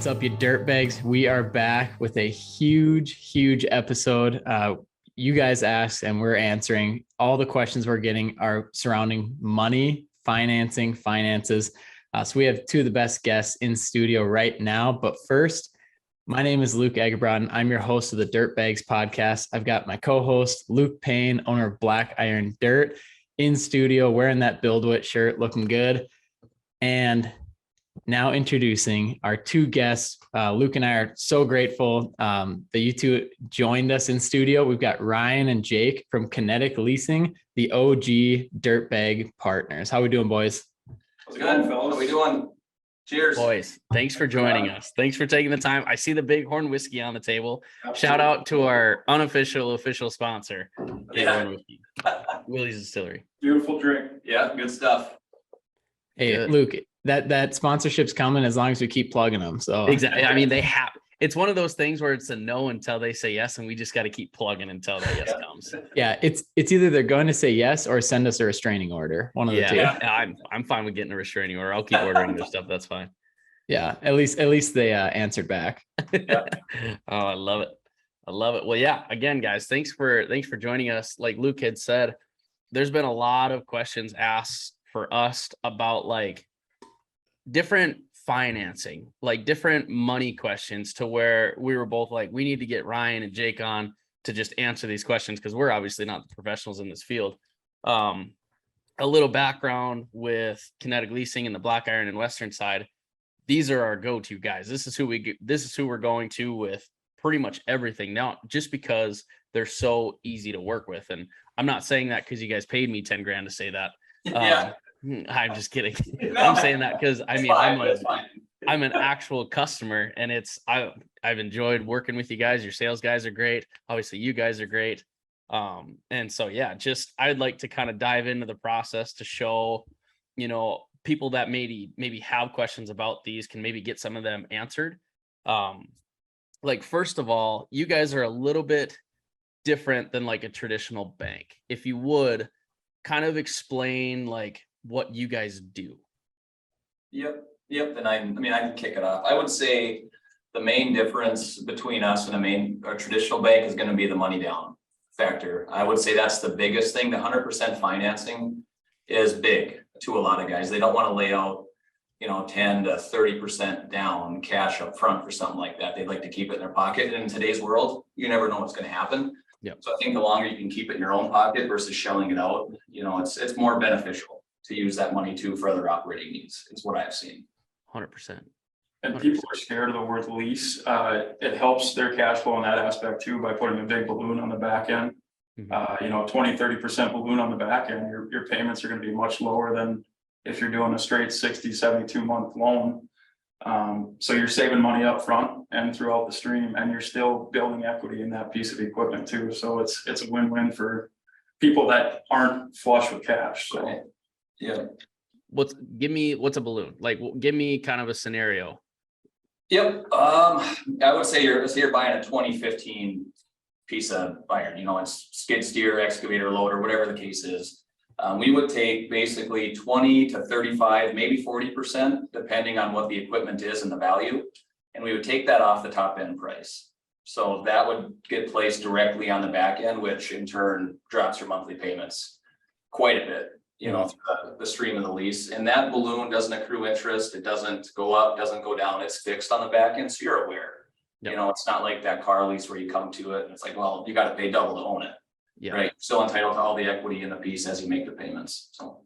What's up, you dirtbags? We are back with a huge episode. You guys asked and we're answering. All the questions we're getting are surrounding money, financing, finances. So we have two of the best guests in studio right now. But first, my name is Luke Eggebraaten. I'm your host of the Dirtbags podcast. I've got my co-host, Luke Payne, owner of Black Iron Dirt, in studio wearing that BuildWit shirt, looking good. And now introducing our two guests. Luke and I are so grateful that you two joined us in studio. We've got Ryan and Jake from Kinetic Leasing, the OG dirtbag partners. How we doing, boys? How's it going, fellas? How we doing? Cheers. Boys, thanks for joining us. Thanks for taking the time. I see the Bighorn whiskey on the table. Absolutely. Shout out to our official sponsor, Bighorn Whiskey, Willie's Distillery. Beautiful drink. Yeah, good stuff. Hey, good. Luke, that sponsorship's coming as long as we keep plugging them. So exactly. I mean, it's one of those things where it's a no until they say yes, and we just got to keep plugging until the yes comes. Yeah, it's either they're going to say yes or send us a restraining order. One of the two. Yeah, I'm fine with getting a restraining order. I'll keep ordering their stuff. That's fine. Yeah, at least they answered back. Oh, I love it. Well, yeah. Again, guys, thanks for joining us. Like Luke had said, there's been a lot of questions asked for us about like different financing, like different money questions, to where we were both like, we need to get Ryan and Jake on to just answer these questions, because we're obviously not the professionals in this field. A little background with Kinetic Leasing and the Black Iron and Western side. These are our go-to guys. This is who we're going to with pretty much everything now, just because they're so easy to work with. And I'm not saying that because you guys paid me 10 grand to say that. I'm just kidding. I'm saying that because I mean, I'm an actual customer, and I've enjoyed working with you guys. Your sales guys are great. Obviously you guys are great. And so, yeah, just, I'd like to kind of dive into the process to show, people that maybe have questions about these can maybe get some of them answered. Like, first of all, you guys are a little bit different than like a traditional bank. If you would kind of explain like what you guys do. Yep. And I can kick it off. I would say the main difference between us and a traditional bank is going to be the money down factor. I would say that's the biggest thing. The 100% financing is big to a lot of guys. They don't want to lay out, 10 to 30% down cash up front for something like that. They'd like to keep it in their pocket. And in today's world, you never know what's going to happen. Yep. So I think the longer you can keep it in your own pocket versus shelling it out, it's more beneficial to use that money for other operating needs. It's what I've seen. 100%. And people are scared of the word lease. It helps their cash flow in that aspect too, by putting a big balloon on the back end. 20-30% balloon on the back end, your payments are going to be much lower than if you're doing a straight 60-72 month loan. So you're saving money up front and throughout the stream, and you're still building equity in that piece of equipment too. So it's a win-win for people that aren't flush with cash. So right. Yeah. What's a balloon? Like, give me kind of a scenario. Yep. I would say you're buying a 2015 piece of iron, it's skid steer, excavator, loader, whatever the case is. We would take basically 20 to 35, maybe 40%, depending on what the equipment is and the value. And we would take that off the top end price. So that would get placed directly on the back end, which in turn drops your monthly payments quite a bit, through the stream of the lease. And that balloon doesn't accrue interest. It doesn't go up, doesn't go down. It's fixed on the back end. So you're aware. Yep. It's not like that car lease where you come to it and it's like, well, you got to pay double to own it. Yeah. Right. Still entitled to all the equity in the piece as you make the payments. So,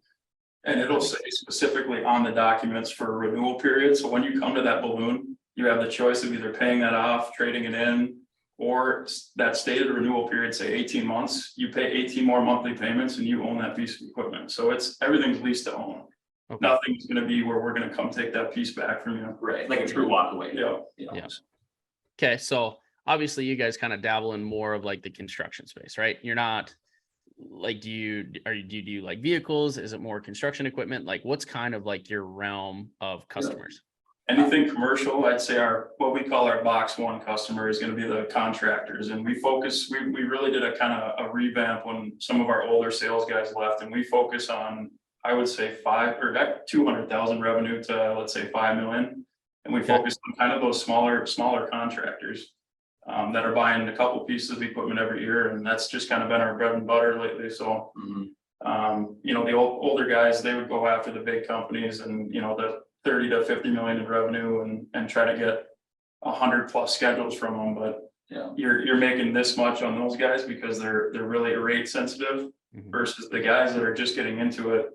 and it'll say specifically on the documents for a renewal period. So when you come to that balloon, you have the choice of either paying that off, trading it in, or that stated renewal period, say 18 months, you pay 18 more monthly payments and you own that piece of equipment. So everything's leased to own. Okay. Nothing's going to be where we're going to come take that piece back from you. Right. Like a true walk away. Yeah. Okay. So obviously you guys kind of dabble in more of like the construction space, right? You're not like, do you do like vehicles? Is it more construction equipment? Like, what's kind of like your realm of customers? Anything commercial, I'd say what we call our box one customer is going to be the contractors. And we really did a kind of a revamp when some of our older sales guys left, and we focus on, I would say 200,000 revenue to, let's say, 5 million. And we focus on kind of those smaller contractors that are buying a couple pieces of equipment every year. And that's just kind of been our bread and butter lately. So, you know, the older guys, they would go after the big companies and, you know, the 30 to 50 million in revenue and try to get 100+ schedules from them. But Yeah. you're making this much on those guys because they're really rate sensitive versus the guys that are just getting into it.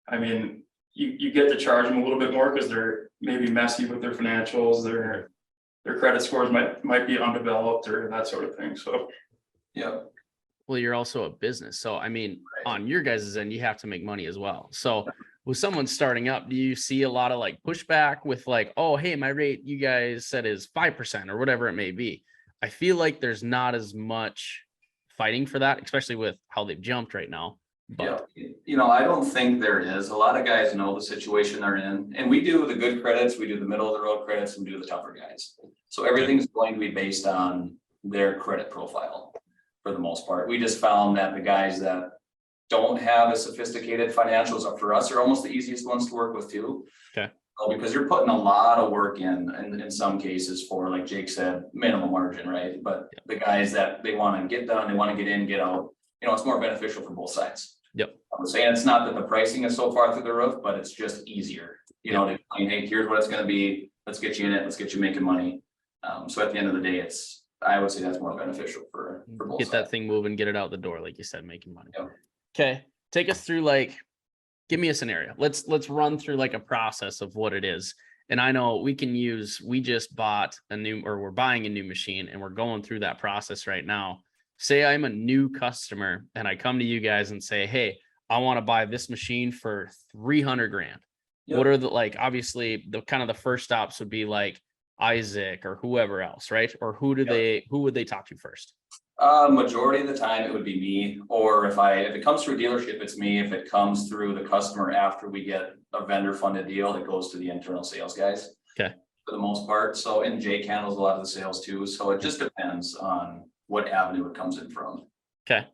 I mean, you get to charge them a little bit more because they're maybe messy with their financials, their credit scores might be undeveloped or that sort of thing. So Yeah. Well, you're also a business. So, I mean, on your guys' end, you have to make money as well. So with someone starting up, do you see a lot of like pushback with like, oh, hey, my rate you guys said is 5% or whatever it may be? I feel like there's not as much fighting for that, especially with how they've jumped right now. But you know, I don't think there is. A lot of guys know the situation they're in, and we do the good credits, we do the middle of the road credits, and we do the tougher guys. So everything's going to be based on their credit profile for the most part. We just found that the guys that don't have as sophisticated financials up for us are almost the easiest ones to work with too. Okay. Because you're putting a lot of work in some cases for, like Jake said, minimal margin, right? But the guys that they want to get done, they want to get in, get out, you know, it's more beneficial for both sides. Yep. I'm saying it's not that the pricing is so far through the roof, but it's just easier, you know, to explain, hey, here's what it's going to be. Let's get you in it. Let's get you making money. So at the end of the day, I would say that's more beneficial for both get sides. that thing moving, get it out the door, like you said, making money. Yep. Okay. Take us through, like, give me a scenario. Let's run through like a process of what it is. And I know we just bought we're buying a new machine and we're going through that process right now. Say I'm a new customer and I come to you guys and say, hey, I want to buy this machine for 300 grand. Yep. What are the, like, obviously the kind of the first stops would be like Isaac or whoever else, right? Or who would they talk to first? Majority of the time it would be me, or if it comes through a dealership, it's me. If it comes through the customer after we get a vendor funded deal, it goes to the internal sales guys. Okay. For the most part. So, and Jake handles a lot of the sales too. So it just depends on what avenue it comes in from. Okay.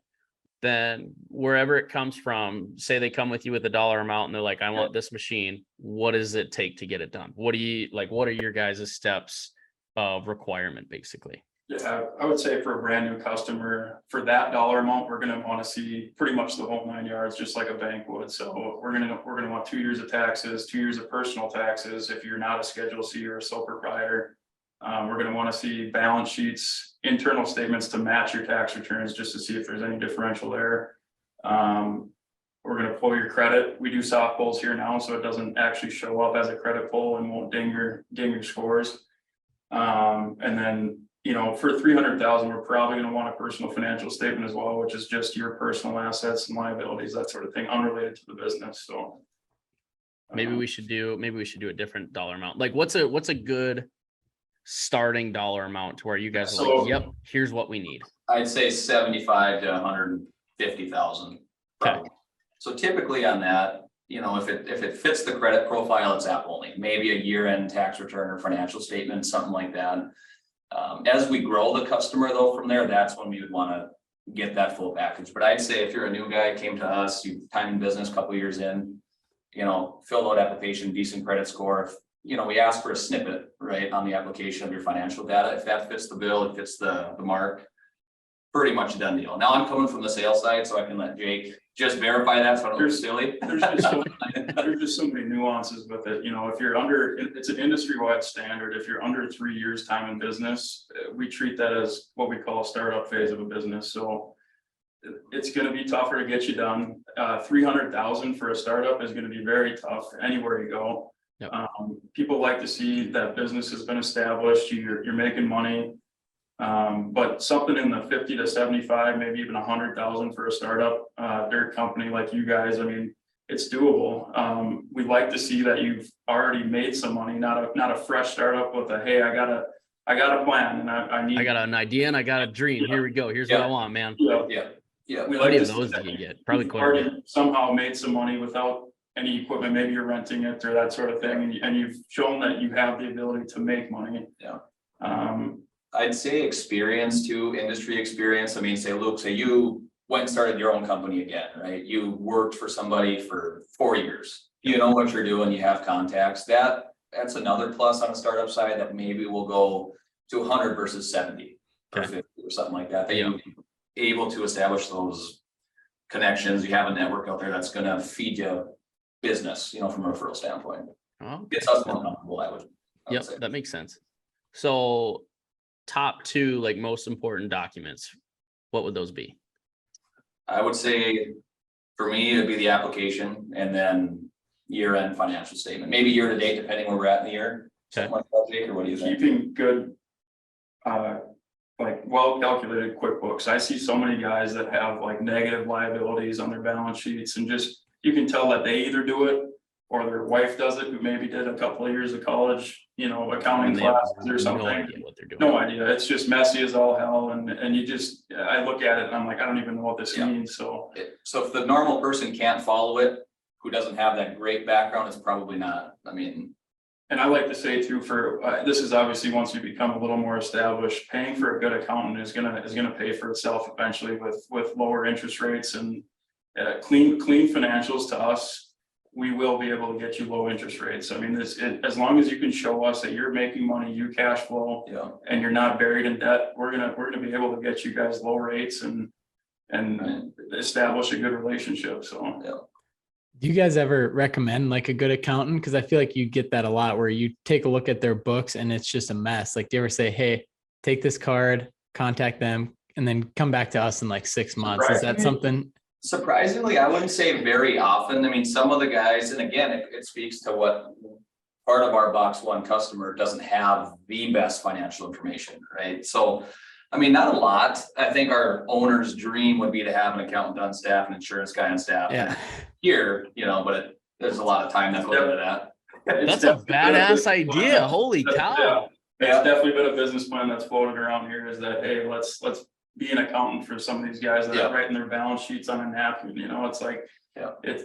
Then wherever it comes from, say they come with you with a dollar amount and they're like, I want this machine. What does it take to get it done? What are your guys' steps of requirement basically? yeah, I would say for a brand new customer, for that dollar amount, we're going to want to see pretty much the whole 9 yards, just like a bank would. So we're going to want 2 years of taxes, 2 years of personal taxes. If you're not a Schedule C or a sole proprietor, we're going to want to see balance sheets, internal statements to match your tax returns, just to see if there's any differential there. We're going to pull your credit. We do soft pulls here now, so it doesn't actually show up as a credit pull and won't ding your scores. And then, you know, for 300,000, we're probably going to want a personal financial statement as well, which is just your personal assets and liabilities, that sort of thing, unrelated to the business. So maybe we should do a different dollar amount. Like what's a good starting dollar amount to where you guys are like, yep, here's what we need? I'd say 75 to 150,000. Okay. So typically on that, you know, if it fits the credit profile, it's app only, maybe a year-end tax return or financial statement, something like that. As we grow the customer though, from there, that's when we would want to get that full package. But I'd say if you're a new guy, came to us, you've time in business, a couple years in, you know, filled out application, decent credit score. If, you know, we ask for a snippet, right, on the application of your financial data. If that fits the bill, it fits the mark, pretty much a done deal. Now I'm coming from the sales side, so I can let Jake just verify that, so I don't look silly. There's just so many nuances with it. You know, if you're under, it's an industry-wide standard. If you're under 3 years time in business, we treat that as what we call a startup phase of a business. So it's going to be tougher to get you done. 300,000 for a startup is going to be very tough anywhere you go. Yep. People like to see that business has been established, you're making money. But something in the 50 to 75, maybe even 100,000 for a startup dirt company like you guys, I mean, it's doable. We like to see that you've already made some money, not a fresh startup with a, hey, I got a plan and I got an idea and I got a dream. Here we go. Here's what I want, man. Yeah. We How many of those do you get? Probably quite a bit. Somehow made some money without any equipment, maybe you're renting it or that sort of thing, and you've shown that you have the ability to make money. Yeah. I'd say experience too, industry experience. I mean, say you went and started your own company again, right? You worked for somebody for 4 years. You know what you're doing, you have contacts. That that's another plus on a startup side that maybe will go to 100 versus 70 or Okay. 50 or something like that. That Yeah. you're able to establish those connections. You have a network out there that's going to feed you business, from a referral standpoint. Oh, Gets us more comfortable, I would yep, say. that makes sense. So top two, like most important documents, what would those be? I would say for me, it'd be the application and then year-end financial statement, maybe year to date, depending where we're at in the year. Something like that, Jake, or what do you think? Keeping good, like well-calculated QuickBooks. I see so many guys that have like negative liabilities on their balance sheets, and just, you can tell that they either do it or their wife does it, who maybe did a couple of years of college, accounting And they have classes or something. No idea what they're doing. No idea. It's just messy as all hell. And you just, I look at it and I'm like, I don't even know what this means. So So if the normal person can't follow it, who doesn't have that great background, it's probably not, and I like to say too, this is obviously once you become a little more established, paying for a good accountant is gonna pay for itself eventually with lower interest rates and clean financials. To us, we will be able to get you low interest rates. As long as you can show us that you're making money, you cash flow, and you're not buried in debt, we're gonna be able to get you guys low rates and establish a good relationship. So Do you guys ever recommend like a good accountant? Because I feel like you get that a lot where you take a look at their books and it's just a mess. Like, do you ever say, hey, take this card, contact them, and then come back to us in like 6 months? Is that something? surprisingly, I wouldn't say very often. Some of the guys, and again, it speaks to what part of our box one customer doesn't have the best financial information, right? So, not a lot. I think our owner's dream would be to have an accountant on staff, an insurance guy on staff. Yeah. Here, but there's a lot of time that goes into that. That's a badass idea. Holy cow. It's definitely been a business plan that's floated around here, is that, hey, let's be an accountant for some of these guys that are writing their balance sheets on a napkin. It's like, it's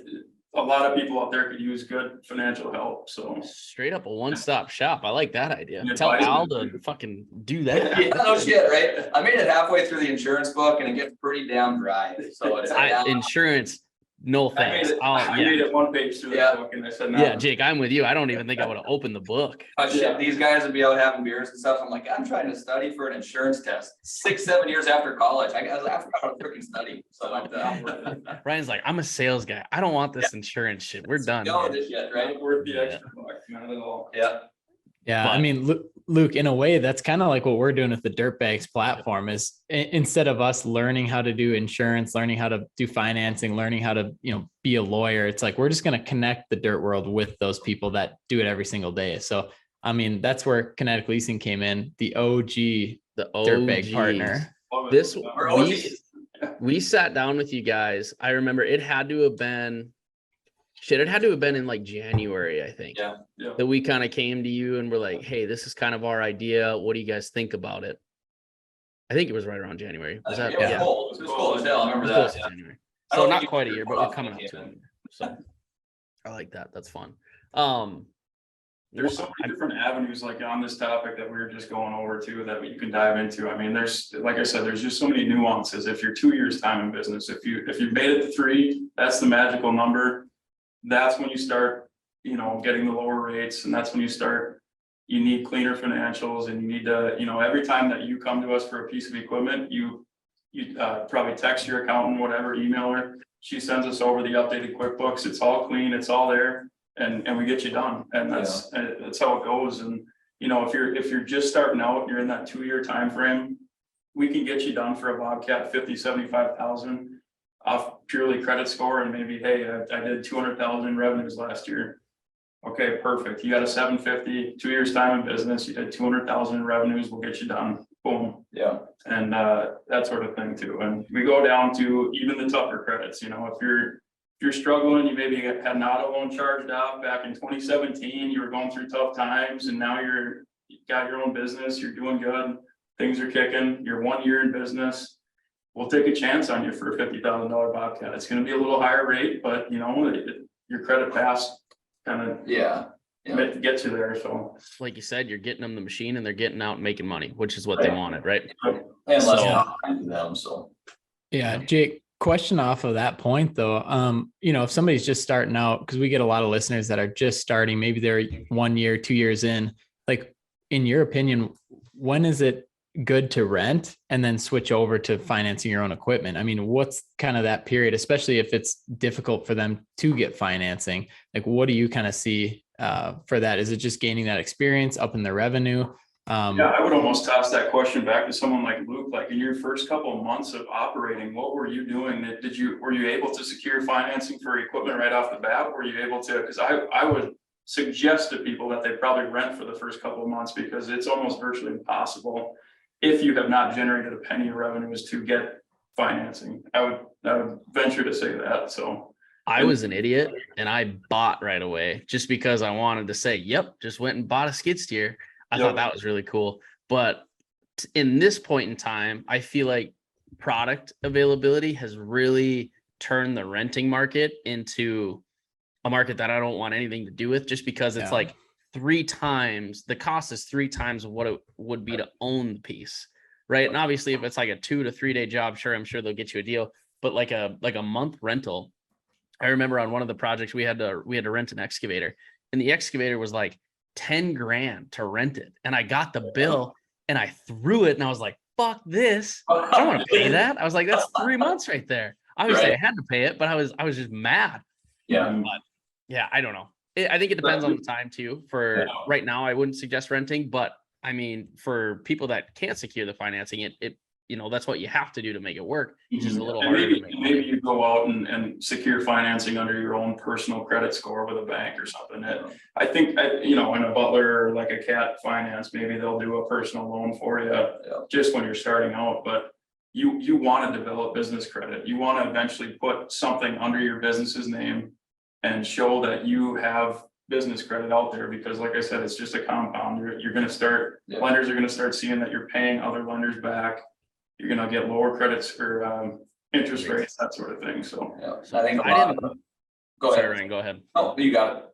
a lot of people out there could use good financial help. So straight up a one-stop shop. I like that idea. Yeah, Tell Al to fucking do that. Yeah, no shit, right? I made it halfway through the insurance book and it gets pretty damn dry. So it's Insurance, no thanks. I made it one page through the book and I said, no. Yeah, Jake, I'm with you. I don't even think I would have opened the book. Shit, these guys would be out having beers and stuff. I'm like, I'm trying to study for an insurance test 6-7 years after college. I forgot how to freaking study. So Ryan's like, I'm a sales guy. I don't want this insurance shit. We're done. no, this shit, right? Not worth the extra buck, not at all. Yeah. Yeah. But- Luke, in a way, that's kind of like what we're doing with the Dirtbags platform is instead of us learning how to do insurance, learning how to do financing, learning how to, be a lawyer, it's like, we're just going to connect the dirt world with those people that do it every single day. So, that's where Kinetic Leasing came in, the OG Dirtbag partner. We sat down with you guys. I remember it had to have been in like January, I think. Yeah. That we kind of came to you and we're like, hey, this is kind of our idea. What do you guys think about it? I think it was right around January. Was that? It was cold. It was cold as hell. I remember that. January. So not quite a year, but we're coming up to it. So I like that. That's fun. There's so many different avenues like on this topic that we were just going over too that you can dive into. There's, like I said, there's just so many nuances. If you're 2 years time in business, if you've made it to 3, that's the magical number. That's when you start, getting the lower rates, and that's when you need cleaner financials, and you need to, every time that you come to us for a piece of equipment, you probably text your accountant, whatever, email her. She sends us over the updated QuickBooks. It's all clean, it's all there, and we get you done. And that's how it goes. And if you're just starting out and you're in that 2-year time frame, we can get you done for a Bobcat 50-75,000 off purely credit score, and maybe, hey, I did 200,000 in revenues last year. Okay, perfect. You got a 750, 2 years time in business. You did 200,000 in revenues. We'll get you done. Boom. Yeah. And that sort of thing too. And we go down to even the tougher credits. If you're struggling, you maybe had an auto loan charged off back in 2017. You were going through tough times, and now you've got your own business. You're doing good. Things are kicking. You're 1 year in business. We'll take a chance on you for a $50,000 Bobcat. It's going to be a little higher rate, but your credit pass kind of gets you there. So, like you said, you're getting them the machine, and they're getting out and making money, which is what they wanted, right? And less time to them. So Yeah, Jake, question off of that point though, if somebody's just starting out, because we get a lot of listeners that are just starting, maybe they're 1 year, 2 years in, like, in your opinion, when is it good to rent and then switch over to financing your own equipment? I mean, what's kind of that period, especially if it's difficult for them to get financing? Like, what do you kind of see for that? Is it just gaining that experience, up in their revenue? Yeah, I would almost toss that question back to someone like Luke. Like, in your first couple of months of operating, what were you doing? Were you able to secure financing for equipment right off the bat? Were you able to? Because I would suggest to people that they probably rent for the first couple of months, because it's almost virtually impossible, if you have not generated a penny of revenues, to get financing. I would venture to say that. So I was an idiot and I bought right away just because I wanted to say, yep, just went and bought a skid steer. I thought that was really cool. But in this point in time, I feel like product availability has really turned the renting market into a market that I don't want anything to do with, just because it's like 3 times, the cost is 3 times what it would be to own the piece. Right. And obviously if it's like a 2 to 3 day job, sure, I'm sure they'll get you a deal, but like a month rental. I remember on one of the projects we had to rent an excavator, and the excavator was like $10,000 to rent it. And I got the bill and I threw it and I was like, fuck this. I don't want to pay that. I was like, that's 3 months right there. Obviously I had to pay it, but I was just mad. Yeah. But yeah, I don't know. I think it depends on the time too. For right now, I wouldn't suggest renting, but I mean, for people that can't secure the financing, it that's what you have to do to make it work. It's just a little harder to make. Maybe you go out and secure financing under your own personal credit score with a bank or something. I think, in a Butler, like a Cat Finance, maybe they'll do a personal loan for you just when you're starting out. But you want to develop business credit. You want to eventually put something under your business's name and show that you have business credit out there, because like I said, it's just a compound. You're going to start, lenders are going to start seeing that you're paying other lenders back. You're going to get lower credits for interest rates, that sort of thing. So I think go ahead. Ryan, go ahead. Oh, you got it.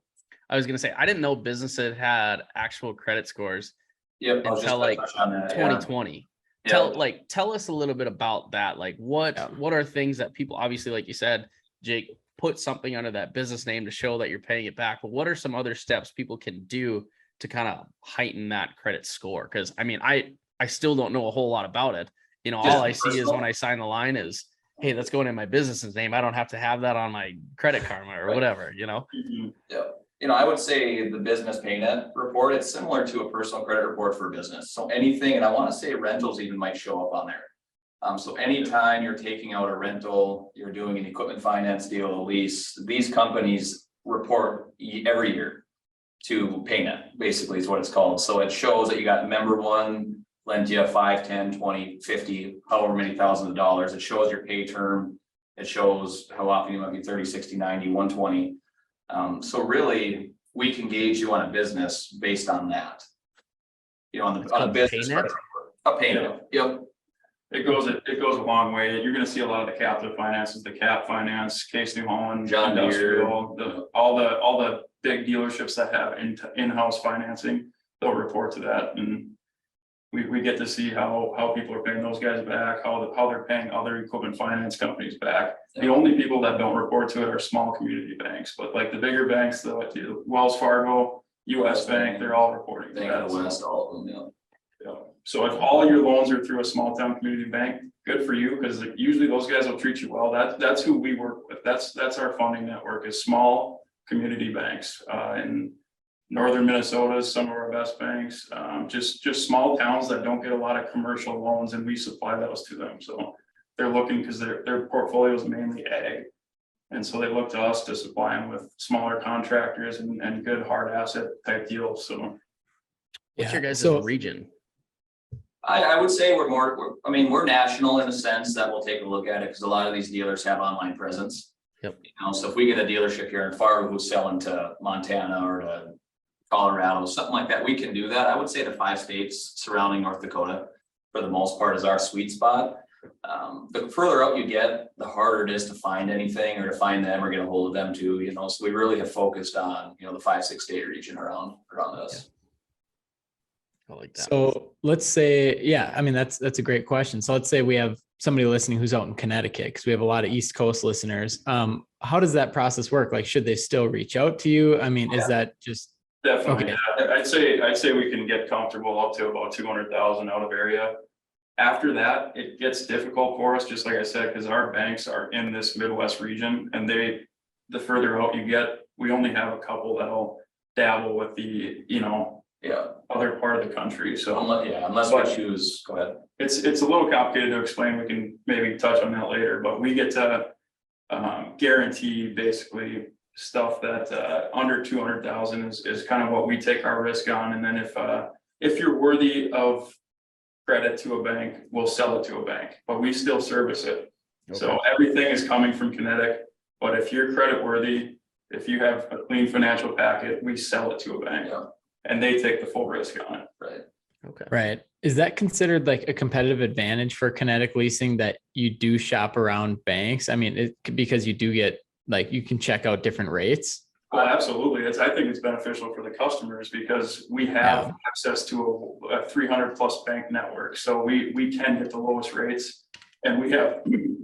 I was going to say, I didn't know businesses had actual credit scores until like 2020. Tell us a little bit about that. Like what are things that people, obviously, like you said, Jake, put something under that business name to show that you're paying it back. But what are some other steps people can do to kind of heighten that credit score? Because I mean, I still don't know a whole lot about it. All I see is when I sign the line is, hey, that's going in my business's name. I don't have to have that on my Credit Karma or whatever, Mm-hmm. Yeah. I would say the business Payne report, it's similar to a personal credit report for business. So anything, and I want to say rentals even might show up on there. So anytime you're taking out a rental, you're doing an equipment finance deal, a lease, these companies report every year to Payne, basically is what it's called. So it shows that you got member one lent you 5, 10, 20, 50, however many thousands of dollars. It shows your pay term. It shows how often you might be 30, 60, 90, 120. So really we can gauge you on a business based on that. On a business. Payne. Yep. It goes a long way. You're going to see a lot of the captive finances, the Cap Finance, Case New Holland, John Industrial, all the big dealerships that have in-house financing. They'll report to that, and we get to see how people are paying those guys back, how they're paying other equipment finance companies back. The only people that don't report to it are small community banks, but like the bigger banks, the Wells Fargo, US Bank, they're all reporting to that. West, all of them, So if all your loans are through a small town community bank, good for you, because usually those guys will treat you well. That's who we work with. That's our funding network, is small community banks. In northern Minnesota is some of our best banks. Just small towns that don't get a lot of commercial loans, and we supply those to them. So they're looking, because their portfolio is mainly ag, and so they look to us to supply them with smaller contractors and good hard asset type deals. So what's your guys' region? I would say we're national in a sense that we'll take a look at it, because a lot of these dealers have online presence. Yep. So if we get a dealership here in Fargo who's selling to Montana or to Colorado, something like that, we can do that. I would say the 5 states surrounding North Dakota, for the most part, is our sweet spot. The further out you get, the harder it is to find anything, or to find them or get a hold of them too. So we really have focused on the 5-6 state region around us. I like that. So let's say, that's a great question. So let's say we have somebody listening who's out in Connecticut, because we have a lot of East Coast listeners. How does that process work? Like, should they still reach out to you? I mean, is that just Definitely. okay? Yeah. I'd say we can get comfortable up to about 200,000 out of area. After that, it gets difficult for us, just like I said, because our banks are in this Midwest region, and the further out you get, we only have a couple that'll dabble with the, other part of the country. So Unless we choose, go ahead. It's a little complicated to explain. We can maybe touch on that later, but we get to guarantee basically stuff that under 200,000 is kind of what we take our risk on. And then if you're worthy of credit to a bank, we'll sell it to a bank, but we still service it. Okay. So everything is coming from Kinetic, but if you're credit worthy, if you have a clean financial packet, we sell it to a bank, and they take the full risk on it. Right. Okay. Right. Is that considered like a competitive advantage for Kinetic Leasing that you do shop around banks? I mean, because you do get, like, you can check out different rates. Well, absolutely. I think it's beneficial for the customers because we have access to a 300 plus bank network. So we can get the lowest rates, and we have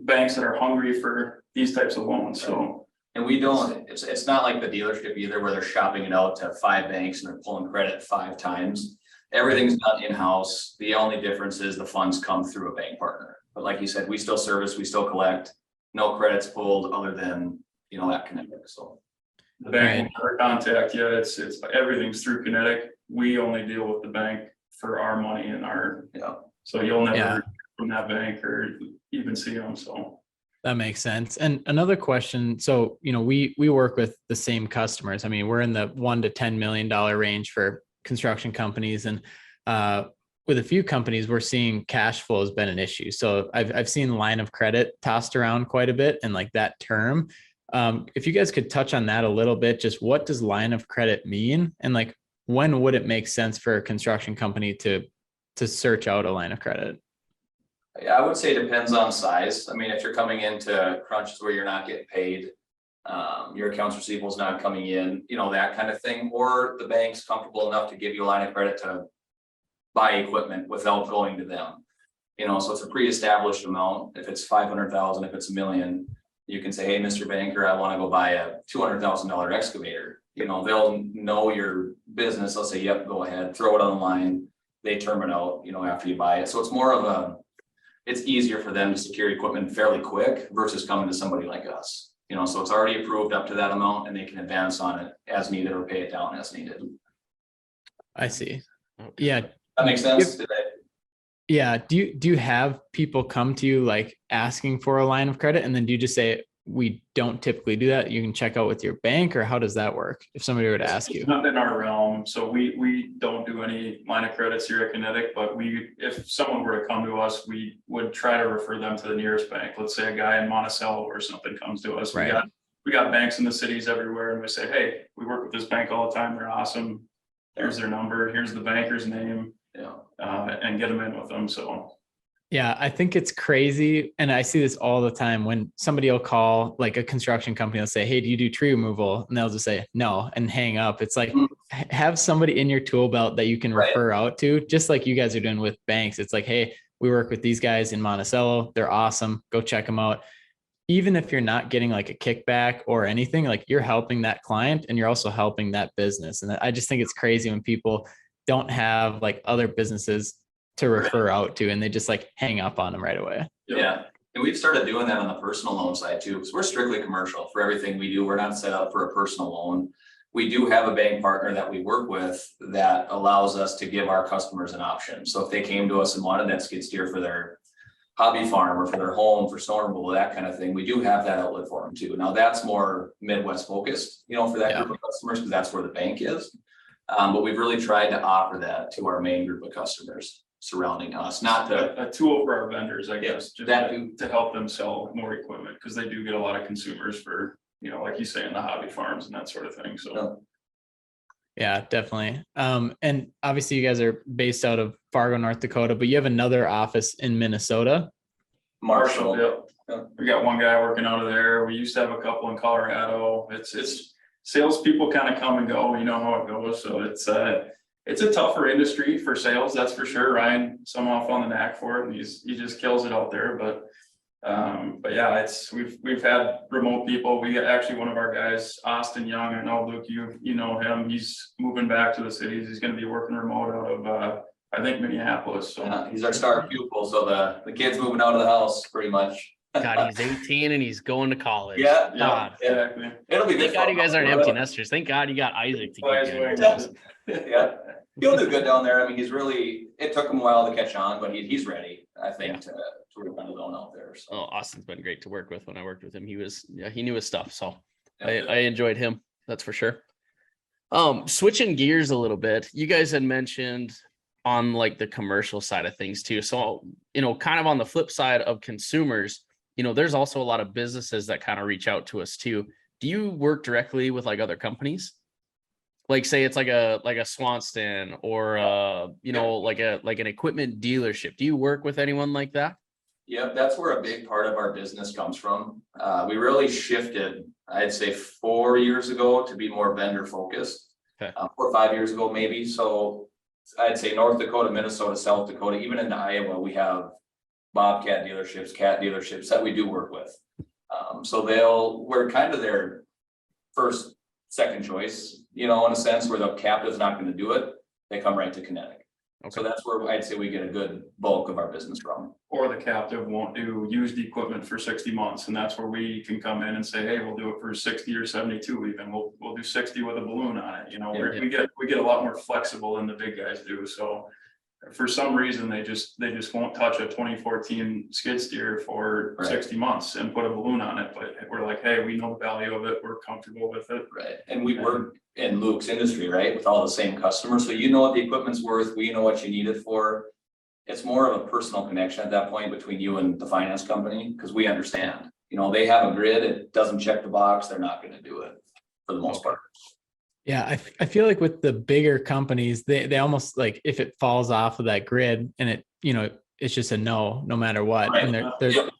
banks that are hungry for these types of loans. So, and we don't, it's not like the dealership either, where they're shopping it out to 5 banks and they're pulling credit 5 times. Everything's done in-house. The only difference is the funds come through a bank partner. But like you said, we still service, we still collect, no credits pulled other than, that Kinetic. So the bank will never contact you. It's everything's through Kinetic. We only deal with the bank for our money and so you'll never hear from that bank or even see them. So that makes sense. And another question. So, we work with the same customers. I mean, we're in the $1 to $10 million range for construction companies. And with a few companies, we're seeing cash flow has been an issue. So I've seen line of credit tossed around quite a bit, and like that term. If you guys could touch on that a little bit, just what does line of credit mean? And like, when would it make sense for a construction company to search out a line of credit? Yeah, I would say it depends on size. I mean, if you're coming into crunches where you're not getting paid, your accounts receivable is not coming in, that kind of thing, or the bank's comfortable enough to give you a line of credit to buy equipment without going to them. So it's a pre-established amount. If it's 500,000, if it's $1 million, you can say, hey, Mr. Banker, I want to go buy a $200,000 excavator. They'll know your business. They'll say, yep, go ahead, throw it on the line. They term it out, after you buy it. So it's more of it's easier for them to secure equipment fairly quick versus coming to somebody like us. So it's already approved up to that amount, and they can advance on it as needed or pay it down as needed. I see. Okay. Yeah. That makes sense today. Yeah. Do you have people come to you like asking for a line of credit, and then do you just say, we don't typically do that, you can check out with your bank, or how does that work if somebody were to ask you? It's not in our realm. So we don't do any line of credits here at Kinetic, but if someone were to come to us, we would try to refer them to the nearest bank. Let's say a guy in Monticello or something comes to us. Right. We got banks in the cities everywhere, and we say, hey, we work with this bank all the time. They're awesome. Here's their number. Here's the banker's name. And get them in with them. So yeah, I think it's crazy. And I see this all the time when somebody will call, like a construction company will say, hey, do you do tree removal? And they'll just say no and hang up. It's like, have somebody in your tool belt that you can refer out to, just like you guys are doing with banks. It's like, hey, we work with these guys in Monticello. They're awesome. Go check them out. Even if you're not getting like a kickback or anything, like you're helping that client and you're also helping that business. And I just think it's crazy when people don't have like other businesses to refer out to, and they just like hang up on them right away. Yeah. And we've started doing that on the personal loan side too, because we're strictly commercial for everything we do. We're not set up for a personal loan. We do have a bank partner that we work with that allows us to give our customers an option. So if they came to us and wanted that skid steer for their hobby farm or for their home, for snow removal, that kind of thing, we do have that outlet for them too. Now that's more Midwest focused, for that group of customers, because that's where the bank is. But we've really tried to offer that to our main group of customers surrounding us, not a tool for our vendors, I guess, just that to help them sell more equipment, because they do get a lot of consumers for, like you say, in the hobby farms and that sort of thing. So yeah, definitely. And obviously you guys are based out of Fargo, North Dakota, but you have another office in Minnesota. Marshall. Yeah. We got one guy working out of there. We used to have a couple in Colorado. It's salespeople kind of come and go, you know how it goes. So it's a tougher industry for sales, that's for sure. Ryan somehow found the knack for it, and he just kills it out there. But yeah, we've had remote people. We actually, one of our guys, Austin Young, I know Luke, you know him. He's moving back to the cities. He's going to be working remote out of I think Minneapolis. So he's our star pupil. So the kid's moving out of the house pretty much. God, he's 18 and he's going to college. Yeah, God. exactly. It'll be Thank good. God you guys aren't empty nesters. Thank God you got Isaac to keep you in. Yeah, he'll do good down there. I mean, it took him a while to catch on, but he's ready, I think, to work on his own out there. So. Oh, Austin's been great to work with. When I worked with him, he knew his stuff. So I enjoyed him. That's for sure. Switching gears a little bit, you guys had mentioned on like the commercial side of things too. So, kind of on the flip side of consumers, there's also a lot of businesses that kind of reach out to us too. Do you work directly with like other companies? Like say it's like a Swanston or like an equipment dealership. Do you work with anyone like that? Yeah, that's where a big part of our business comes from. We really shifted, I'd say 4 years ago, to be more vendor focused. Okay. 4 or 5 years ago, maybe. So I'd say North Dakota, Minnesota, South Dakota, even into Iowa, we have Bobcat dealerships, cat dealerships that we do work with. So we're kind of their first, second choice, in a sense, where the captive's not going to do it. They come right to Kinetic. Okay. So that's where I'd say we get a good bulk of our business from. Or the captive won't do used equipment for 60 months. And that's where we can come in and say, hey, we'll do it for 60 or 72 even. We'll do 60 with a balloon on it. We get a lot more flexible than the big guys do. So for some reason, they just won't touch a 2014 skid steer for 60 months and put a balloon on it. But we're like, hey, we know the value of it. We're comfortable with it. Right. And we work in Luke's industry, right? With all the same customers. So what the equipment's worth. We know what you need it for. It's more of a personal connection at that point between you and the finance company, because we understand, they have a grid. It doesn't check the box. They're not going to do it for the most part. Yeah, I feel like with the bigger companies, they almost like if it falls off of that grid and it, it's just a no matter what. Right. And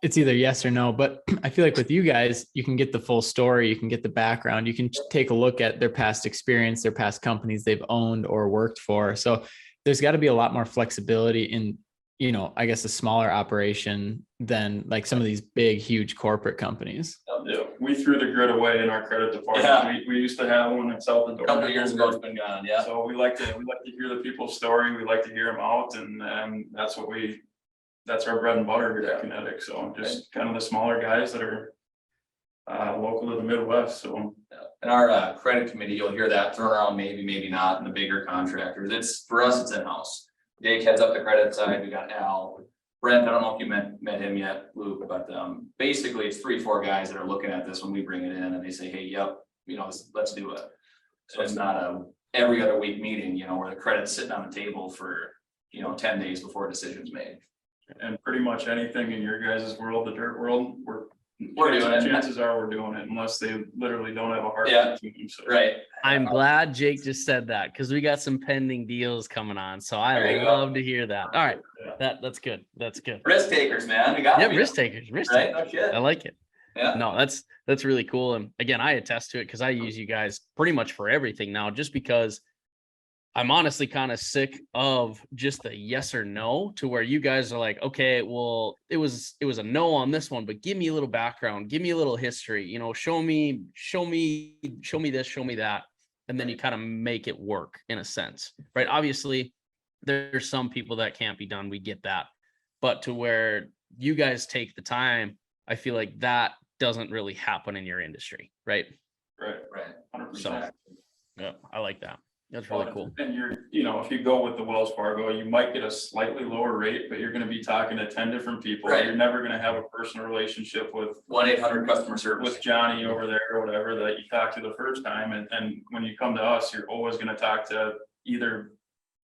it's either yes or no. But I feel like with you guys, you can get the full story, you can get the background, you can take a look at their past experience, their past companies they've owned or worked for. So there's got to be a lot more flexibility in, I guess a smaller operation than like some of these big, huge corporate companies. Yeah, we threw the grid away in our credit department. Yeah. We used to have one in South Dakota. A couple of years ago, it's been gone. Yeah. So we like to hear the people's story. We like to hear them out, and that's our bread and butter here at Kinetic. So just kind of the smaller guys that are local to the Midwest. So and our credit committee, you'll hear that thrown around, maybe not, and the bigger contractors. For us, it's in-house. Jake heads up the credit side. We got Al. Brent, I don't know if you met him yet, Luke, but basically it's 3-4 guys that are looking at this when we bring it in and they say, hey, yep, let's do it. So it's not a every other week meeting, where the credit's sitting on the table for, 10 days before a decision's made. And pretty much anything in your guys' world, the dirt world, we're doing it. Chances are we're doing it unless they literally don't have a heart. So. Right. I'm glad Jake just said that because we got some pending deals coming on. So I love to hear that. All right. Yeah. That's good. That's good. Risk takers, man. We got risk takers. Risk right? takers. No shit. I like it. Yeah. No, that's really cool. And again, I attest to it because I use you guys pretty much for everything now, just because I'm honestly kind of sick of just the yes or no, to where you guys are like, okay, well, it was a no on this one, but give me a little background, give me a little history, show me this, show me that. And then you kind of make it work in a sense, right? Obviously there's some people that can't be done. We get that, but to where you guys take the time, I feel like that doesn't really happen in your industry. Right. 100%. So yeah, I like that. That's really cool. And if you go with the Wells Fargo, you might get a slightly lower rate, but you're going to be talking to 10 different people. Right. You're never going to have a personal relationship with 1-800 customer service with Johnny over there or whatever that you talked to the first time. And when you come to us, you're always going to talk to either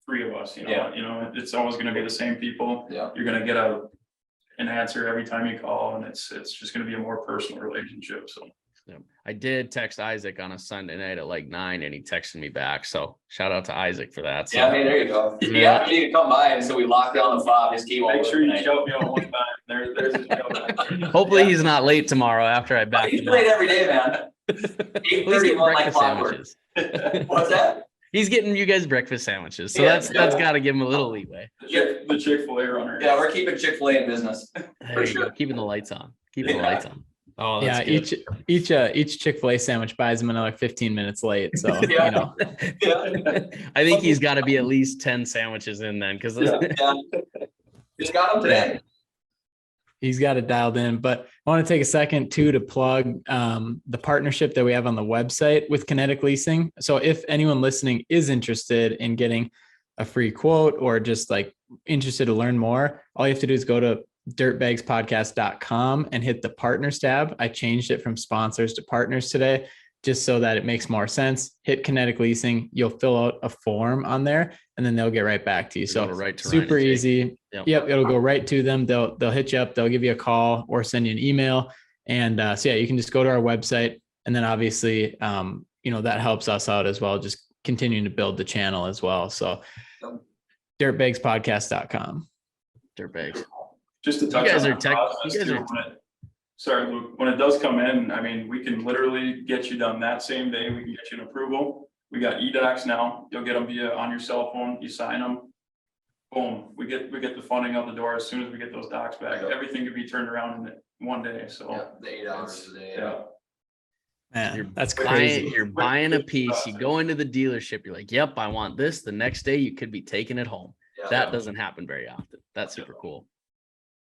3 of us. It's always going to be the same people. Yeah. You're going to get an answer every time you call, and it's just going to be a more personal relationship. So. Yeah. I did text Isaac on a Sunday night at like 9 and he texted me back. So shout out to Isaac for that. So. Yeah, hey, there you go. Yeah, you need to come by, and so we locked down the fob. His key won't make sure you show me on one time. There's his show. Hopefully he's not late tomorrow after I back. He's late every day, man. 8:31 like clockwork. What's that? He's getting you guys breakfast sandwiches, so Yeah, that's got to give him a little leeway. The Chick-fil-A runner. Yeah, we're keeping Chick-fil-A in business. There you go, keeping the lights on, keeping the Yeah. lights on. Oh, Yeah, that's good. each Chick-fil-A sandwich buys him another 15 minutes late. So Yeah. you know, Yeah. I think he's got to be at least 10 sandwiches in then, because Yeah. Just got them today. he's got it dialed in. But I want to take a second too to plug the partnership that we have on the website with Kinetic Leasing. So if anyone listening is interested in getting a free quote or just like interested to learn more, all you have to do is go to dirtbagspodcast.com and hit the partners tab. I changed it from sponsors to partners today, just so that it makes more sense. Hit Kinetic Leasing. You'll fill out a form on there and then they'll get right back to you. So right to super Ryan and Jake. easy. Yep. It'll go right to them. They'll hit you up. They'll give you a call or send you an email. And so, yeah, you can just go to our website, and then obviously, that helps us out as well. Just continuing to build the channel as well. So dirtbagspodcast.com. Dirtbags. Just to touch You guys on are that tech. process You guys too, are. sorry, Luke, when it does come in, I mean, we can literally get you done that same day. We can get you an approval. We got e-docs now. You'll get them on your cell phone. You sign them. Boom, we get the funding out the door as soon as we get those docs back. Everything could be turned around in one day, so. Yeah, the 8 hours a day. Yeah. Man, that's crazy. You're buying a piece. You go into the dealership. You're like, "Yep, I want this." The next day, you could be taking it home. Yeah. That doesn't happen very often. That's super cool.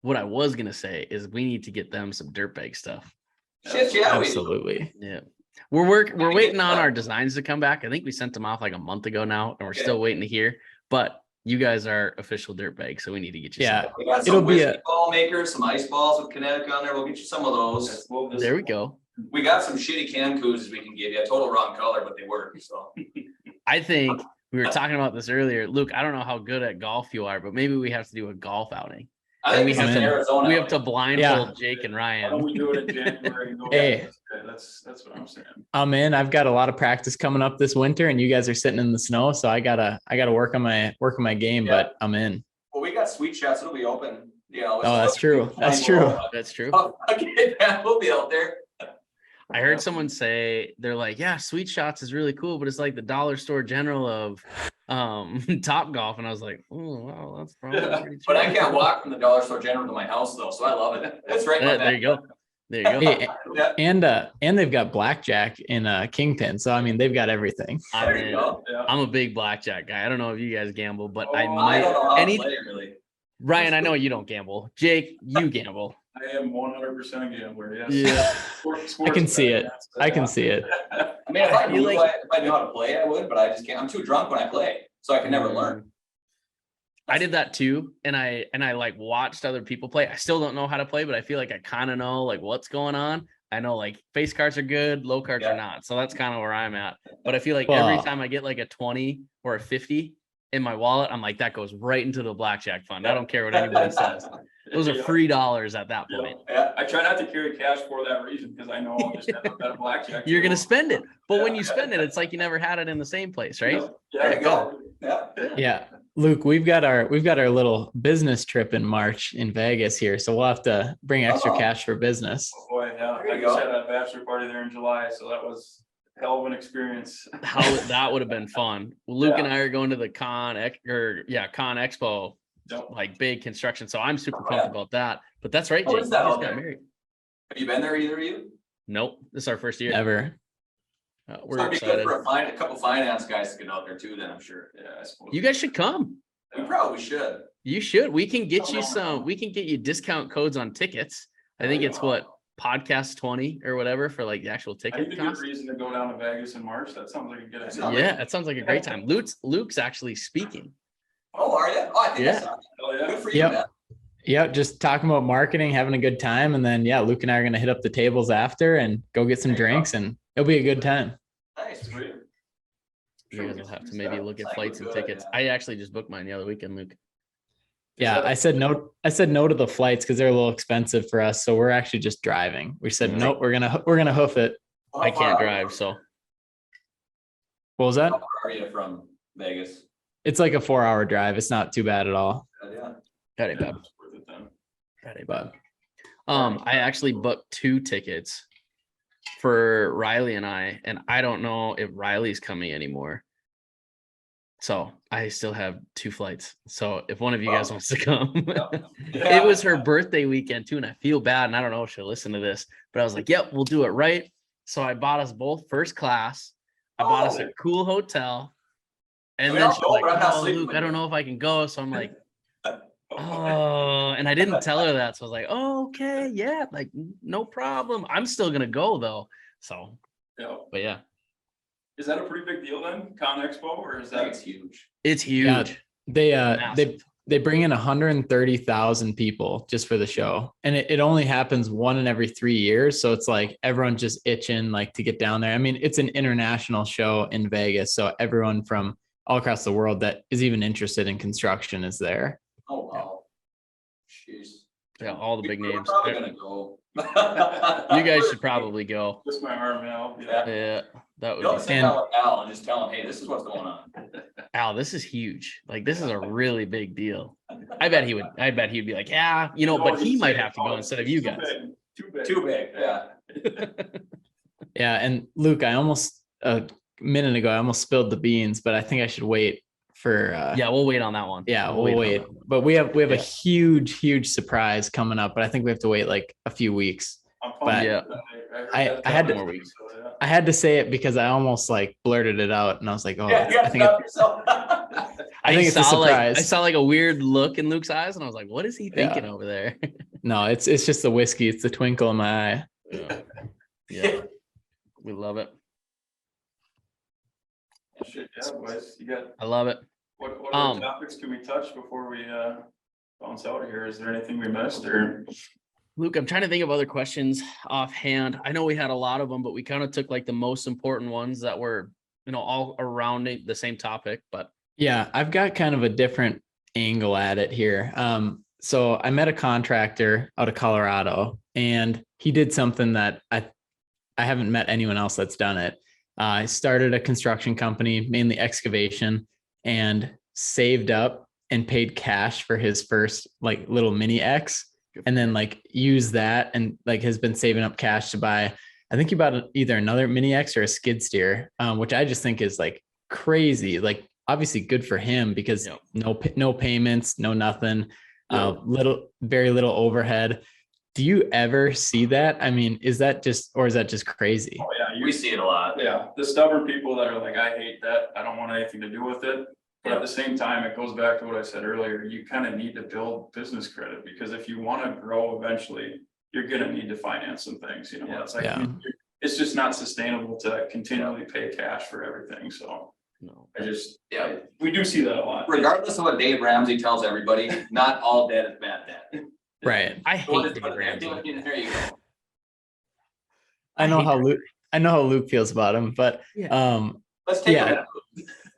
What I was gonna say is we need to get them some dirtbag stuff. Shit, yeah. Absolutely. Yeah, we're waiting on our designs to come back. I think we sent them off like a month ago now, and we're still waiting to hear. But you guys are official dirtbag, so we need to get you. Yeah, some. We got it'll some be whiskey ball makers, some ice balls with Kinetic on there. We'll get you some of those. There we go. We got some shitty can koozies we can give you. Total wrong color, but they work. So I think we were talking about this earlier. Luke, I don't know how good at golf you are, but maybe we have to do a golf outing. I think we we have have to- Arizona. We have to blindfold Jake and Why don't Ryan. we do it in January? And go Hey. That's what I'm saying. I'm in. I've got a lot of practice coming up this winter, and you guys are sitting in the snow, so I gotta work on my game. Yeah. But I'm in. Well, we got sweet shots. It'll be open. Oh, that's true. That's true. That's true. Okay, we'll be out there. I heard someone say they're like, yeah, Sweet Shots is really cool, but it's like the dollar store general of Top Golf. And I was like, oh wow, that's probably pretty true. But I can't walk from the dollar store general to my house though, so I love it. It's right. There you go. There you go. Hey, Yeah, and they've got blackjack in Kingpin, so I mean they've got everything. there you go. Yeah. I'm a big blackjack guy. I don't know if you guys gamble, but I Oh, might. I don't know how to Any play really. Ryan, I know you don't gamble. Jake, you gamble. I am 100% a gambler. Yes. Yeah. I can see it. I can see it. I mean, if I I feel knew like- if I knew how to play, I would, but I just can't. I'm too drunk when I play, so I can never learn. I did that too, and I like watched other people play. I still don't know how to play, but I feel like I kind of know like what's going on. I know like face cards are good, low cards Yeah. are not. So that's kind of where I'm at. But I feel like every Well- time I get like a 20 or a 50 in my wallet, I'm like, that goes right into the blackjack fund. I don't care what anybody says. Those are free dollars at that point. Yeah, I try not to carry cash for that reason because I know I'll just have a better blackjack. You're gonna table. spend it, but when you spend it, it's like you never had it in the same place, right? Yeah. there you go. Yeah. Yeah, Luke, we've got our little business trip in March in Vegas here, so we'll have to bring extra Oh. cash for business. Oh, boy, yeah. There I you just go. had a bachelor party there in July, so that was a hell of an experience. How that would have been fun. Luke and I are going to the Con Expo, Yep. like big construction. So I'm super Oh, pumped yeah. about that. But that's right, Oh, Jake. is You that just out got there? married. Have you been there, either of you? Nope, this is our first year. Ever. We're It'd be good excited. for a couple finance guys to get out there too. Then I'm sure. Yeah, I suppose. You guys should come. We probably should. You should. We can get you Oh, some. We can get you discount codes on tickets. I think There it's you go. what podcast 20 or whatever for like the actual I ticket need a good cost. reason to go down to Vegas in March. That sounds like a good idea. sounds Yeah, that sounds like a great time. Luke's actually speaking. Oh, are you? Oh, I think Yeah. that's Hell yeah. good for you, Yep. man. Yeah, just talking about marketing, having a good time, and then Luke and I are gonna hit up the tables after and go get some There you go. drinks, and it'll be a good time. Nice. Sweet. You guys will have to maybe look at Sounds flights and good, tickets. yeah. I actually just booked mine the other weekend, Luke. Yeah, I said no. I said no to the flights because they're a little expensive for us, so we're actually just driving. We said Mhm. nope. We're gonna hoof it. How I far can't are drive, you- so What was that? How far are you from Vegas? It's like a 4-hour drive. It's not too bad at all. Yeah. that ain't Yeah, bad. it's worth it then. That ain't But bad. I actually booked 2 tickets for Riley and I don't know if Riley's coming anymore. So I still have 2 flights. So if one of you guys Wow. wants to come, Yeah. it was her birthday weekend too. And I feel bad. And I don't know if she'll listen to this, but I was like, yep, we'll do it right. So I bought us both first class. I bought us a cool hotel. And then I'll she's go, like, but I'm not oh, sleeping Luke, with I don't you." know if I can go. So I'm like, oh, and I didn't tell her that. So I was like, oh, okay, yeah, like no problem. I'm still going to go though. So, Yeah. but yeah, Is that a pretty big deal then, Con Expo, or is I think that? it's huge. it's huge. Yeah, they Massive. they bring in 130,000 people just for the show, and it only happens 1 in every 3 years. So it's like everyone's just itching like to get down there. I mean, it's an international show in Vegas, so everyone from all across the world that is even interested in construction is there. Oh, wow. Jeez. Yeah, all the big We're names. probably gonna go. You guys should probably go. Twist my arm now. Yeah, that You'll would sit be And- down with Al and just tell him, hey, this is what's going on. Al, this is huge. Like this is a really big deal. I bet he'd be like, yeah, you know, but he might have to go instead of you guys. Too big. Too big, yeah. Yeah, and Luke, I almost a minute ago I almost spilled the beans, but I think I should wait for Yeah, we'll wait on that one. yeah, We'll we'll on wait. that one. But we have a Yeah. huge surprise coming up, but I think we have to wait like a few weeks. I'm But pumped. yeah. I had to- more weeks. I had to say it because I almost like blurted it out and I was like, oh, Yeah, you I think gotta stop yourself. I think it's a surprise. I saw like a weird look in Luke's eyes, and I was like, "What is he Yeah. thinking over there?" no, it's just the whiskey. It's the twinkle in my eye. Yeah, we love it. Shit, yeah, boys, you got, I love it. what other topics can we touch before we bounce out of here? Is there anything we missed or? Luke, I'm trying to think of other questions offhand. I know we had a lot of them, but we kind of took like the most important ones that were, all around the same topic. But Yeah, I've got kind of a different angle at it here. So I met a contractor out of Colorado, and he did something that I haven't met anyone else that's done it. I started a construction company, mainly excavation, and saved up and paid cash for his first like little mini X, and then like used that and like has been saving up cash to buy. I think he bought either another mini X or a skid steer, which I just think is like crazy. Like obviously good for him because no payments, no nothing, very little overhead. Do you ever see that? I mean, is that just crazy? Oh yeah, We see it a lot. Yeah, the stubborn people that are like, I hate that, I don't want anything to do with it. But at the same time, it goes back to what I said earlier, you kind of need to build business credit, because if you want to grow eventually, you're gonna need to finance some things, it's like, it's just not sustainable to continually pay cash for everything, so. no, We do see that a lot. Regardless of what Dave Ramsey tells everybody, not all debt is bad debt. Right. I So hate just Dave put it there. Ramsey. There you go. I know hate how Luke feels about him, but Let's take Yeah.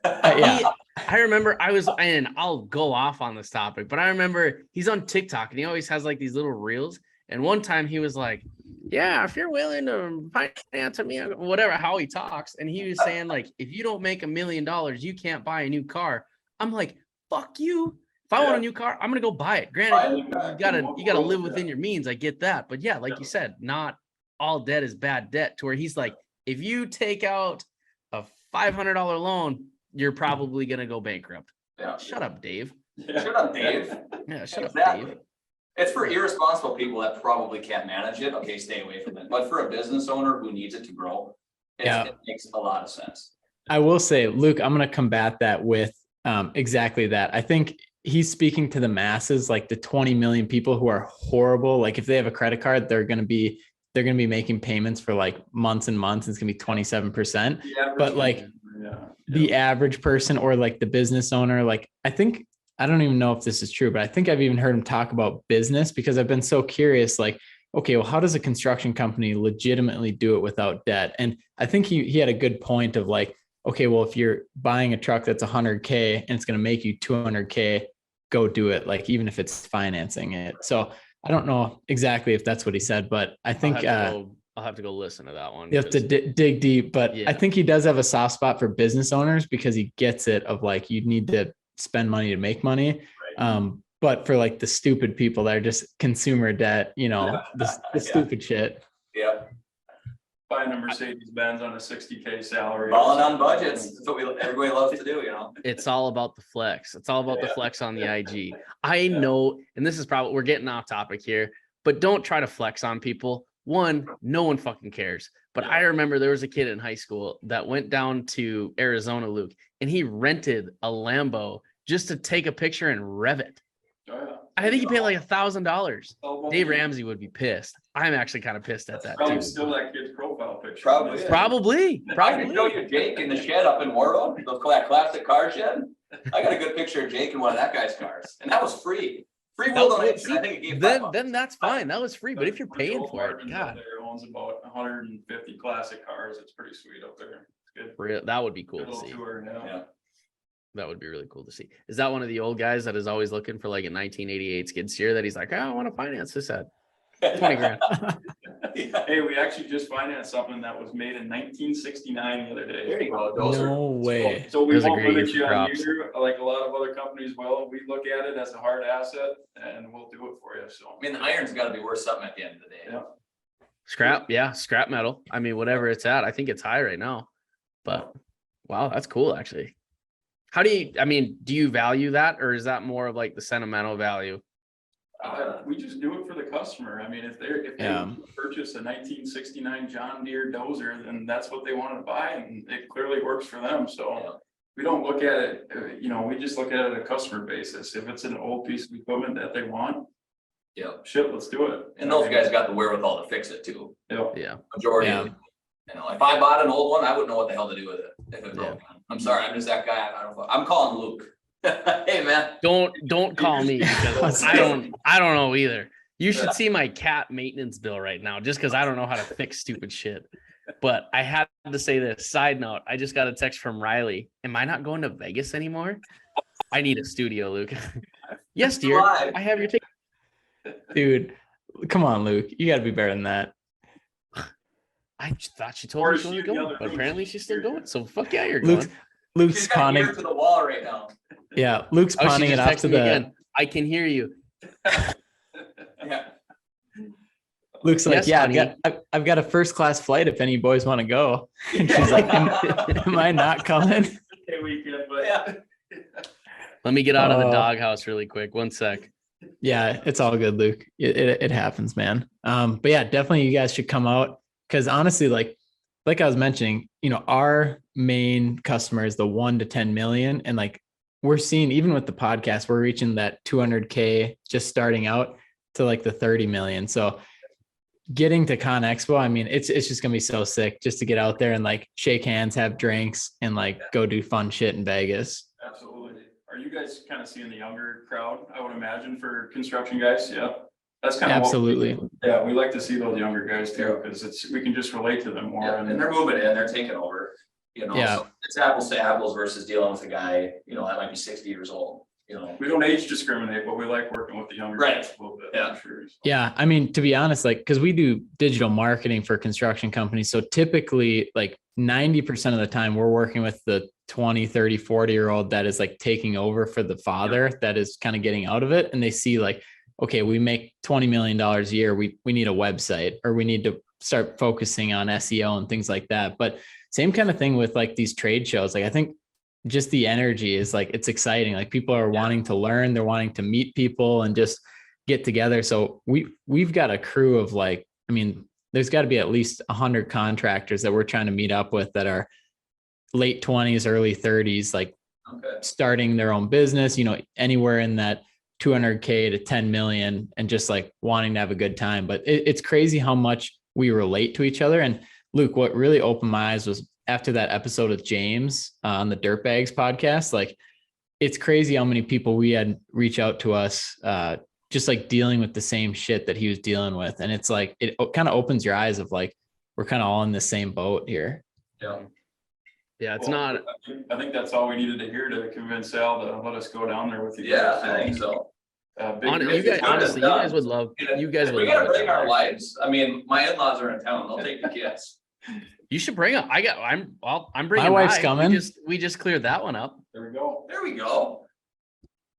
a yeah. I remember and I'll go off on this topic, but I remember he's on TikTok and he always has like these little reels. And one time he was like, yeah, if you're willing to finance me, whatever, how he talks. And he was saying like, if you don't make $1 million, you can't buy a new car. I'm like, fuck you. If I want a new car, I'm going to go buy it. Granted, you gotta live within your means. I get that. But yeah, like you said, not all debt is bad debt, to where he's like, if you take out a $500 loan, you're probably going to go bankrupt. Yeah. Shut up, Dave. Shut up, Dave. Yeah, shut up, Exactly. Dave. It's for irresponsible people that probably can't manage it. Okay, stay away from it. But for a business owner who needs it to grow, it makes a lot of sense. I will say, Luke, I'm going to combat that with exactly that. I think he's speaking to the masses, like the 20 million people who are horrible. Like if they have a credit card, they're going to be making payments for like months and months. It's going to be 27%. But like the average person or like the business owner, like I don't even know if this is true, but I think I've even heard him talk about business, because I've been so curious, like, okay, well, how does a construction company legitimately do it without debt? And I think he had a good point of like, okay, well, if you're buying a truck that's $100K and it's going to make you $200K, go do it. Like, even if it's financing it. So I don't know exactly if that's what he said, but I think I'll have to go listen to that one. You have to dig deep, but Yeah. I think he does have a soft spot for business owners, because he gets it of like, you need to spend money to make money. But for like the stupid people that are just consumer debt, the stupid shit. Yeah. buying a Mercedes Benz on a 60K salary. Balling on budgets. That's what everybody loves to do, you know? It's all about the flex. It's all about the flex on the IG. I know, and this is probably, we're getting off topic here, but don't try to flex on people. One, no one fucking cares. But I remember there was a kid in high school that went down to Arizona, Luke, and he rented a Lambo just to take a picture and rev it. Oh, yeah. I think he paid like $1,000. Oh, Dave Ramsey would be pissed. I'm actually kind of pissed at that Probably too. still that kid's profile picture. Probably is. Probably. I can show you Jake in the shed up in Warroad, that classic car shed. I got a good picture of Jake in one of that guy's cars, and that was free. Free will donation. I think it gave $5. Then that's fine. That was free. But if you're paying for it, God, There owns about 150 classic cars. It's pretty sweet up there. It's good. that would be cool Good to little see. tour, Yeah. That would be really cool to see. Is that one of the old guys that is always looking for like a 1988 skid steer that he's like, oh, I want to finance this at 20 grand. Yeah. Hey, we actually just financed something that was made in 1969 the other day. There you go, Dozer. No way. So we Those are won't great limit use you of on props. here, like a lot of other companies will. We look at it as a hard asset and we'll do it for you, so. I mean, the iron's gotta be worth something at the end of the day. Yeah. Scrap metal. I mean, whatever it's at, I think it's high right now. But wow, that's cool actually. How do you value that, or is that more of like the sentimental value? We just do it for the customer. I mean, if they purchase a 1969 John Deere dozer, then that's what they want to buy, and it clearly works for them. So we don't look at it, we just look at it on a customer basis. If it's an old piece of equipment that they want, shit, let's do it. And those guys got the wherewithal to fix it too. Yeah. Majority of them. If I bought an old one, I wouldn't know what the hell to do with it if it broke. I'm sorry, I'm just that guy. I don't know. I'm calling Luke. Hey man. Don't call me because I don't know either. You should see my cat maintenance bill right now just because I don't know how to fix stupid shit. But I had to say this. Side note, I just got a text from Riley. Am I not going to Vegas anymore? I need a studio, Luke. Yes, dear. I have your ticket. Dude, come on, Luke. You got to be better than that. I thought she told me she wasn't going, but apparently she's still going. So fuck yeah, you're Luke's, going. Luke's She's got pawning. ear to the wall right now. Yeah, Luke's Oh, she pawning it just off texted to me the. again. I can hear you. Yeah. Luke's like, Yes, yeah, honey. I've got a first class flight if any boys want to go. And she's like, am I not coming? Okay, weekend, but Yeah. Let me get out of the Oh. doghouse really quick. 1 sec. Yeah, it's all good, Luke. It happens, man. But yeah, definitely you guys should come out because honestly, like I was mentioning, our main customer is the 1 to 10 million, and like we're seeing even with the podcast, we're reaching that 200K just starting out to like the 30 million. So getting to Con Expo, I mean, it's just gonna be so sick just to get out there and like shake hands, have drinks, and like go do fun shit in Vegas. absolutely. Are you guys kind of seeing the younger crowd, I would imagine, for construction guys? Yeah. That's kind of Absolutely. we like to see those younger guys too, because we can just relate to them more. Yeah, and they're moving in, they're taking over, Yeah. so it's apples to apples versus dealing with a guy, that might be 60 years old, We don't age discriminate, but we like working with the younger Right. guys a little bit. Yeah. For sure. So, Yeah. I mean, to be honest, like, cause we do digital marketing for construction companies. So typically like 90% of the time we're working with the 20, 30, 40-year-old that is like taking over for the father that is kind of getting out of it. And they see like, okay, we make $20 million a year. We need a website, or we need to start focusing on SEO and things like that. But same kind of thing with like these trade shows. Like, I think just the energy is like, it's exciting. Like people are wanting to learn, they're wanting to meet people and just get together. So we've got a crew of like, I mean, there's got to be at least 100 contractors that we're trying to meet up with that are late 20s, early 30s, like starting their own business, anywhere in that 200K to 10 million, and just like wanting to have a good time. But it's crazy how much we relate to each other. And Luke, what really opened my eyes was after that episode with James on the Dirtbags podcast, like it's crazy how many people we had reach out to us, just like dealing with the same shit that he was dealing with. And it's like, it kind of opens your eyes of like, we're kind of all in the same boat here. Yeah, it's well, not. I think that's all we needed to hear to convince Sal to let us go down there with you. Yeah, I think so. You guys, honestly, you guys would love. You guys would. We gotta love bring it. our wives. I mean, my in-laws are in town. They'll take the kids. You should bring them. I'm bringing. My wife's mine. coming. We just cleared that one up. There we go. There we go.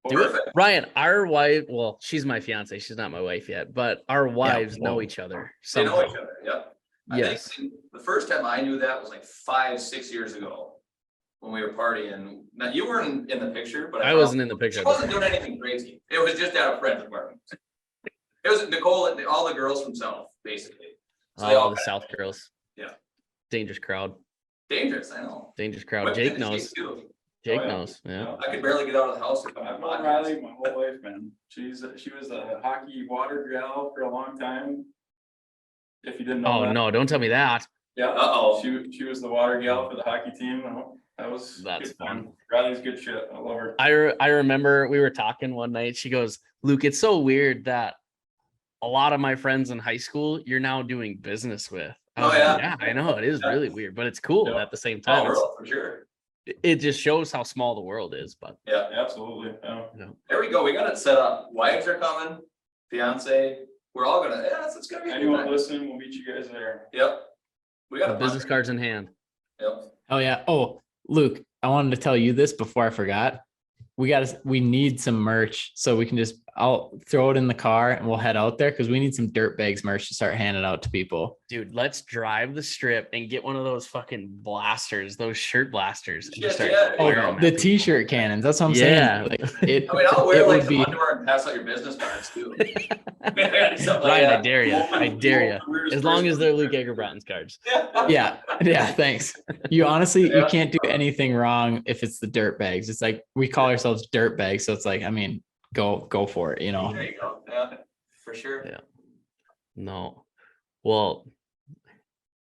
Do it. Perfect. Ryan, our wife, well, she's my fiance. She's not my wife yet, but our wives know each other. They know somehow. each other. Yeah. Yes. think the first time I knew that was like 5-6 years ago when we were partying. Now you weren't in the picture, but I wasn't in the picture. She wasn't doing anything crazy. It was just at a friend's apartment. It was Nicole and all the girls from South, basically. So they all The South girls. Yeah. Dangerous crowd. dangerous, I know. Dangerous crowd. Women Jake in the knows. States, too. Jake Oh, yeah. knows. Yeah. I could barely get out of the house. If I've known Riley my whole life, man. She was a hockey water gal for a long time. If you didn't know Oh that. no, don't tell me that. Yeah. Uh-oh. She was the water gal for the hockey team. That's good fun. time. Riley's good shit. I love her. I remember we were talking one night. She goes, Luke, it's so weird that a lot of my friends in high school you're now doing business with. I was like, yeah, I know it is really weird, but it's cool at the same time. Oh, for sure. It just shows how small the world is. But Yeah, Absolutely. Yeah. there we go. We got it set up. Wives are coming, fiance. We're all gonna. Yeah, it's gonna be. A good Anyone time. listening, we'll meet you guys there. Yep. We got a business cards in hand. Yep. Oh yeah. Oh, Luke, I wanted to tell you this before I forgot. We need some merch so we can I'll throw it in the car and we'll head out there because we need some dirt bags merch to start handing out to people. Dude, let's drive the strip and get one of those fucking blasters, those shirt blasters. And just Yeah, start yeah. firing The them. t-shirt cannons. That's what I'm Yeah. saying. Like, it, I mean, I'll wear it like would some be underwear and pass out your business cards too. Ryan, I dare you. I dare you. As long as they're Luke Eggebraaten's cards. yeah. Thanks. You honestly, you Yeah. can't do anything wrong if it's the dirt bags. It's like we call ourselves dirt bags. So it's like, I mean, go for it, you know? There you go. Yeah, for sure. Yeah. No. Well,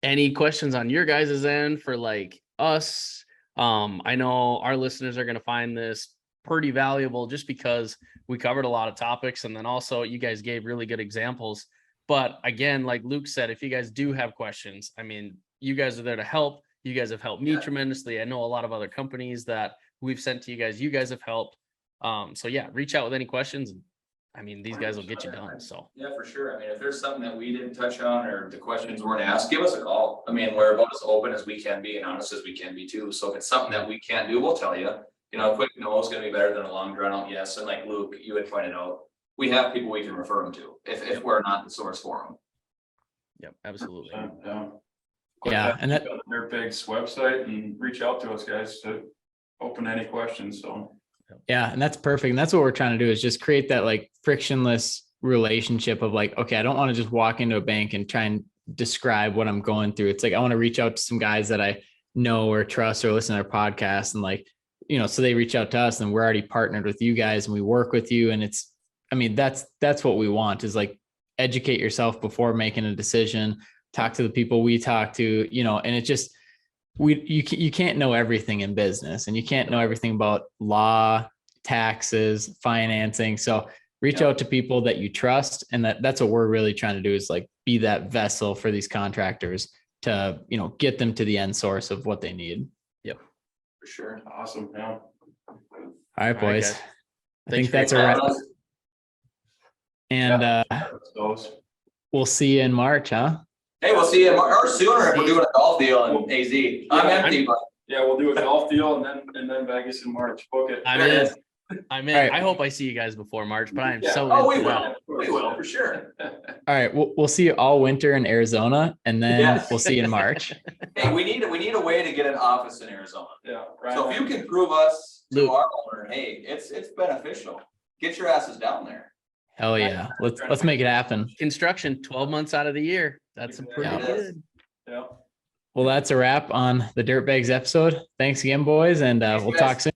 any questions on your guys' end for like us? I know our listeners are going to find this pretty valuable just because we covered a lot of topics, and then also you guys gave really good examples. But again, like Luke said, if you guys do have questions, I mean, you guys are there to help. You guys have helped me tremendously. I know a lot of other companies that we've sent to you guys have helped. So yeah, reach out with any questions. I mean, these guys will get you done. So Yeah, for sure. I mean, if there's something that we didn't touch on or the questions weren't asked, give us a call. I mean, we're about as open as we can be and honest as we can be too. So if it's something that we can't do, we'll tell you. You know, a quick no is gonna be better than a long drawn out yes. And like Luke, you had pointed out, we have people we can refer them to if we're not the source for them. yep, absolutely. Yeah, and that Dirtbag's website and reach out to us guys to open any questions. So yeah, and that's perfect. And that's what we're trying to do is just create that like frictionless relationship of like, okay, I don't want to just walk into a bank and try and describe what I'm going through. It's like, I want to reach out to some guys that I know or trust or listen to their podcast and like, you know, so they reach out to us and we're already partnered with you guys and we work with you. And it's, I mean, that's what we want is like educate yourself before making a decision, talk to the people we talk to, you know, and it just, you can't know everything in business and you can't know everything about law, taxes, financing. So reach out to people that you trust. And that's what we're really trying to do is like be that vessel for these contractors to, you know, get them to the end source of what they need. Yep. For sure. awesome. Yeah. All right, boys. guys. I think Thanks that's a wrap. Thanks. And Those. we'll see you in March, huh? Hey, we'll see you or sooner if we're doing a golf deal in AZ. I'm empty, but Yeah, we'll do a golf deal and then Vegas in March. Book it. I'm There it in. is. I'm in. All right. I hope I see you guys before March, but I am Yeah. so oh, we into that. will. We will for sure. All right. We'll see you all winter in Arizona and then Yeah. we'll see you in March. Hey, we need a way to get an office in Arizona. Yeah. So if you can prove us to Luke. our owner, hey, it's beneficial. Get your asses down there. Hell yeah. Let's make it happen. Construction 12 months out of the year. That's a pretty Yeah. good. Yeah. Well, that's a wrap on the Dirtbags episode. Thanks again, boys. And we'll guys. talk soon.